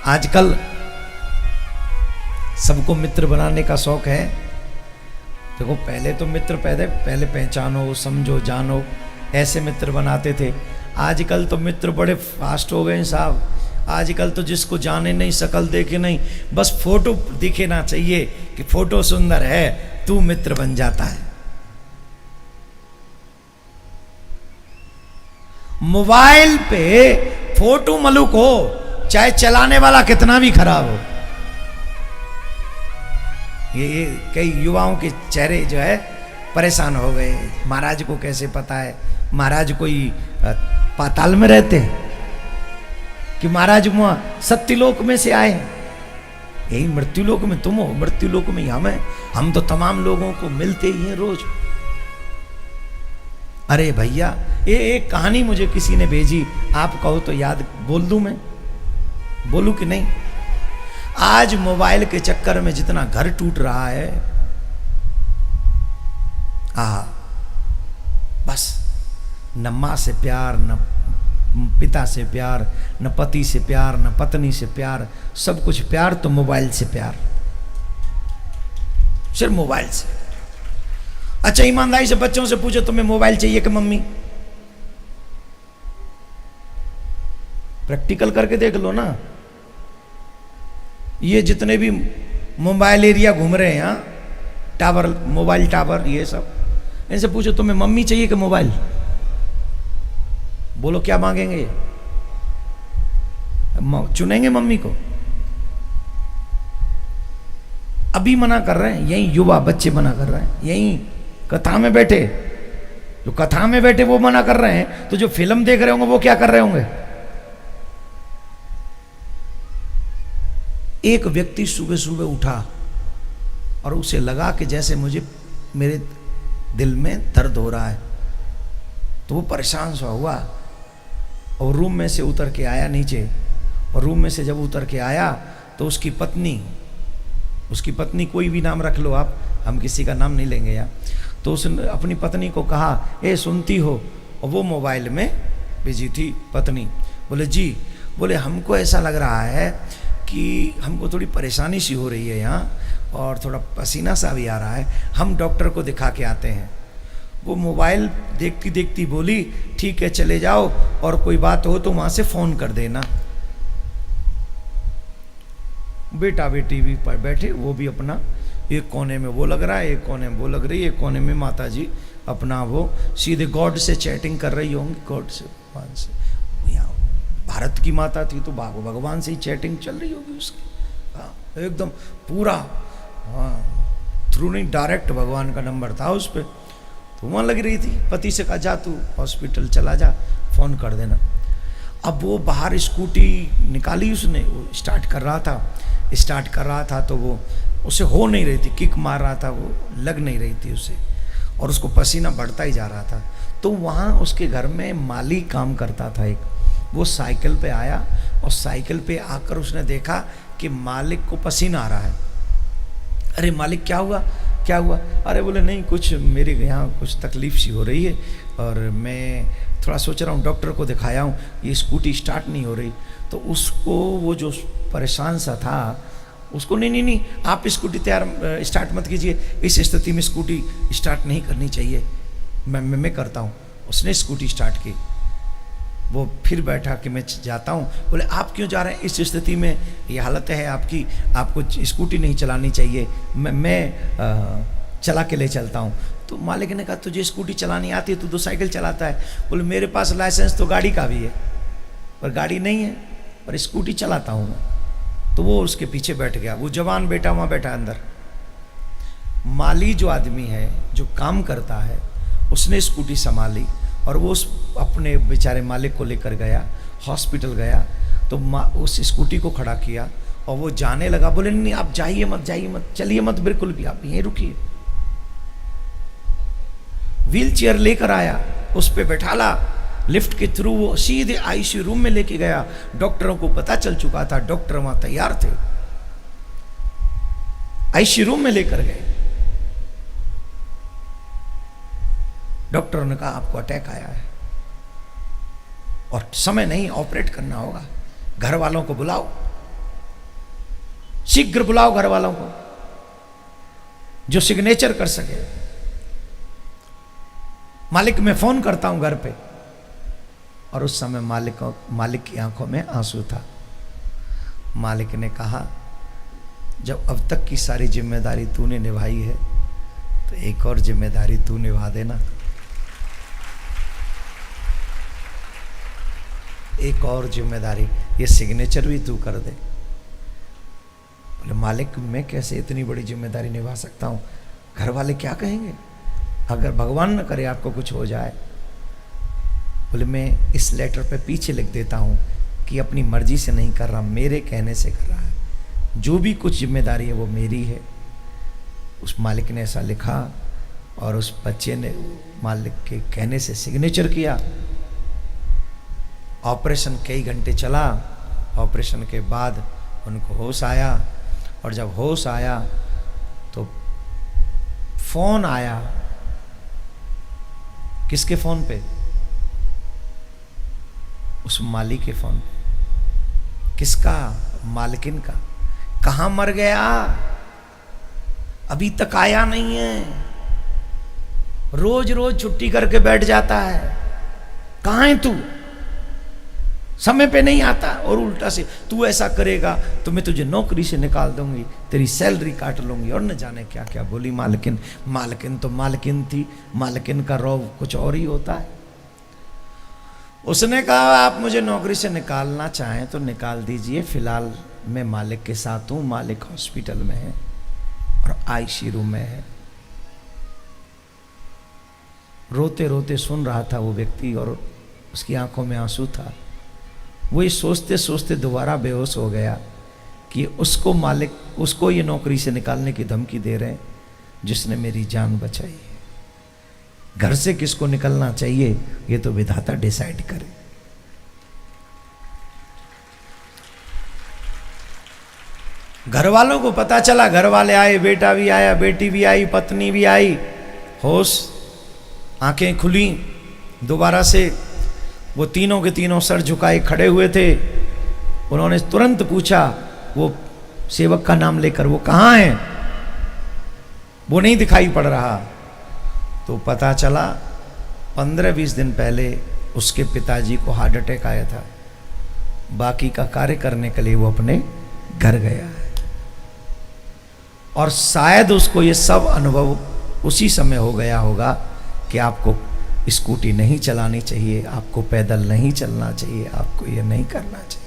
आजकल सबको मित्र बनाने का शौक है। देखो पहले तो मित्र पहले पहचानो, समझो, जानो, ऐसे मित्र बनाते थे। आजकल तो मित्र बड़े फास्ट हो गए हैं साहब। आजकल तो जिसको जाने नहीं, शकल देखे नहीं, बस फोटो दिखे ना चाहिए कि फोटो सुंदर है, तू मित्र बन जाता है। मोबाइल पे फोटो मलुक हो, चाहे चलाने वाला कितना भी खराब हो। ये कई युवाओं के चेहरे जो है परेशान हो गए। महाराज को कैसे पता है महाराज कोई पाताल में रहते हैं कि महाराज सत्यलोक में से आए हैं। यही मृत्युलोक में तुम हो, मृत्युलोक में हम हैं। हम तो तमाम लोगों को मिलते ही हैं रोज। अरे भैया, ये एक कहानी मुझे किसी ने भेजी, आप कहो तो याद बोल दूं, मैं बोलूं कि नहीं? आज मोबाइल के चक्कर में जितना घर टूट रहा है, बस न मां से प्यार, न पिता से प्यार, न पति से प्यार, न पत्नी से प्यार, सब कुछ प्यार तो मोबाइल से प्यार, सिर्फ मोबाइल से। अच्छा ईमानदारी से बच्चों से पूछो तुम्हें मोबाइल चाहिए कि मम्मी? प्रैक्टिकल करके देख लो ना। ये जितने भी मोबाइल एरिया घूम रहे हैं यहाँ, टावर, मोबाइल टावर, ये सब, इनसे पूछो तुम्हें मम्मी चाहिए कि मोबाइल? बोलो क्या मांगेंगे ये? चुनेंगे मम्मी को? अभी मना कर रहे हैं, यही युवा बच्चे मना कर रहे हैं, यही कथा में बैठे, जो कथा में बैठे वो मना कर रहे हैं, तो जो फिल्म देख रहे होंगे वो क्या कर रहे होंगे? एक व्यक्ति सुबह सुबह उठा और उसे लगा कि जैसे मुझे, मेरे दिल में दर्द हो रहा है, तो वो परेशान सा हुआ और रूम में से उतर के आया नीचे। और रूम में से जब उतर के आया तो उसकी पत्नी, कोई भी नाम रख लो आप, हम किसी का नाम नहीं लेंगे यार, तो उसने अपनी पत्नी को कहा, ए सुनती हो? और वो मोबाइल में बिजी थी पत्नी। बोले जी। बोले हमको ऐसा लग रहा है कि हमको थोड़ी परेशानी सी हो रही है यहाँ, और थोड़ा पसीना सा भी आ रहा है, हम डॉक्टर को दिखा के आते हैं। वो मोबाइल देखती देखती बोली, ठीक है चले जाओ, और कोई बात हो तो वहाँ से फ़ोन कर देना। बेटा बेटी भी बैठे, वो भी अपना एक कोने में वो लग रहा है, एक कोने में वो लग रही है, एक कोने में माता जी अपना वो सीधे गॉड से चैटिंग कर रही होंगी, गॉड से, भगवान से। यहाँ भारत की माता थी तो भगवान से ही चैटिंग चल रही होगी उसकी। हाँ एकदम पूरा, हाँ थ्रू नहीं, डायरेक्ट भगवान का नंबर था उस पर, तो वहाँ लग रही थी। पति से कहा जा तू हॉस्पिटल चला जा, फ़ोन कर देना। अब वो बाहर स्कूटी निकाली उसने, वो स्टार्ट कर रहा था तो वो उसे हो नहीं रही थी, किक मार रहा था, वो लग नहीं रही थी उसे, और उसको पसीना बढ़ता ही जा रहा था। तो वहाँ उसके घर में माली काम करता था एक, वो साइकिल पे आया और साइकिल पे आकर उसने देखा कि मालिक को पसीना आ रहा है। अरे मालिक क्या हुआ क्या हुआ? अरे बोले नहीं कुछ, मेरे यहाँ कुछ तकलीफ सी हो रही है और मैं थोड़ा सोच रहा हूँ, डॉक्टर को दिखाया हूँ, ये स्कूटी स्टार्ट नहीं हो रही। तो उसको वो जो परेशान सा था, उसको नहीं आप स्कूटी स्टार्ट मत कीजिए, इस स्थिति में स्कूटी स्टार्ट नहीं करनी चाहिए, मैं करता हूँ। उसने स्कूटी स्टार्ट की, वो फिर बैठा कि मैं जाता हूँ। बोले आप क्यों जा रहे हैं? इस स्थिति में ये हालत है आपकी, आपको स्कूटी नहीं चलानी चाहिए, मैं चला के ले चलता हूँ। तो मालिक ने कहा तुझे स्कूटी चलानी आती है, तू तो साइकिल चलाता है। बोले मेरे पास लाइसेंस तो गाड़ी का भी है, पर गाड़ी नहीं है, पर स्कूटी चलाता हूँ मैं। तो वो उसके पीछे बैठ गया, वो जवान बेटा वहाँ बैठा अंदर। माली जो आदमी है, जो काम करता है, उसने स्कूटी संभाली और वो उस अपने बेचारे मालिक को लेकर गया, हॉस्पिटल गया। तो उस स्कूटी को खड़ा किया और वो जाने लगा। बोले नहीं आप जाइए मत, चलिए मत बिल्कुल भी, आप यहीं रुकिए। व्हील चेयर लेकर आया, उस पर बैठाला, लिफ्ट के थ्रू वो सीधे आईसीयू रूम में लेके गया। डॉक्टरों को पता चल चुका था, डॉक्टर वहां तैयार थे, आईसीयू रूम में लेकर गए। डॉक्टर ने कहा आपको अटैक आया है और समय नहीं, ऑपरेट करना होगा, घर वालों को बुलाओ। शीघ्र बुलाओ घर वालों को जो सिग्नेचर कर सके। मालिक मैं फोन करता हूं घर पे। और उस समय मालिक की आंखों में आंसू था। मालिक ने कहा जब अब तक की सारी जिम्मेदारी तूने निभाई है तो एक और जिम्मेदारी तू निभा देना, एक और जिम्मेदारी, ये सिग्नेचर भी तू कर दे। बोले मालिक मैं कैसे इतनी बड़ी जिम्मेदारी निभा सकता हूं, घर वाले क्या कहेंगे अगर भगवान न करे आपको कुछ हो जाए। बोले मैं इस लेटर पे पीछे लिख देता हूं कि अपनी मर्जी से नहीं कर रहा, मेरे कहने से कर रहा है, जो भी कुछ जिम्मेदारी है वो मेरी है। उस मालिक ने ऐसा लिखा और उस बच्चे ने मालिक के कहने से सिग्नेचर किया। ऑपरेशन कई घंटे चला। ऑपरेशन के बाद उनको होश आया और जब होश आया तो फोन आया। किसके फोन पे? उस मालिक के फोन पे। किसका? मालकिन का। कहां मर गया? अभी तक आया नहीं है, रोज रोज छुट्टी करके बैठ जाता है, कहां है तू, समय पे नहीं आता। और उल्टा से तू ऐसा करेगा तो मैं तुझे नौकरी से निकाल दूंगी, तेरी सैलरी काट लूंगी, और न जाने क्या क्या बोली मालकिन। मालकिन तो मालकिन थी, मालकिन का रौब कुछ और ही होता है। उसने कहा आप मुझे नौकरी से निकालना चाहें तो निकाल दीजिए, फिलहाल मैं मालिक के साथ हूं, मालिक हॉस्पिटल में है और आईसीयू में है। रोते रोते सुन रहा था वो व्यक्ति और उसकी आंखों में आंसू था। वो ये सोचते सोचते दोबारा बेहोश हो गया कि उसको मालिक, उसको ये नौकरी से निकालने की धमकी दे रहे हैं जिसने मेरी जान बचाई है। घर से किसको निकलना चाहिए ये तो विधाता डिसाइड करे। घर वालों को पता चला, घर वाले आए, बेटा भी आया, बेटी भी आई, पत्नी भी आई, होश, आंखें खुली दोबारा से। वो तीनों के तीनों सर झुकाए खड़े हुए थे। उन्होंने तुरंत पूछा वो सेवक का नाम लेकर, वो कहाँ है? वो नहीं दिखाई पड़ रहा। तो पता चला 15-20 दिन पहले उसके पिताजी को हार्ट अटैक आया था। बाकी का कार्य करने के लिए वो अपने घर गया है और शायद उसको ये सब अनुभव उसी समय हो गया होगा कि आपको स्कूटी नहीं चलानी चाहिए, आपको पैदल नहीं चलना चाहिए, आपको ये नहीं करना चाहिए।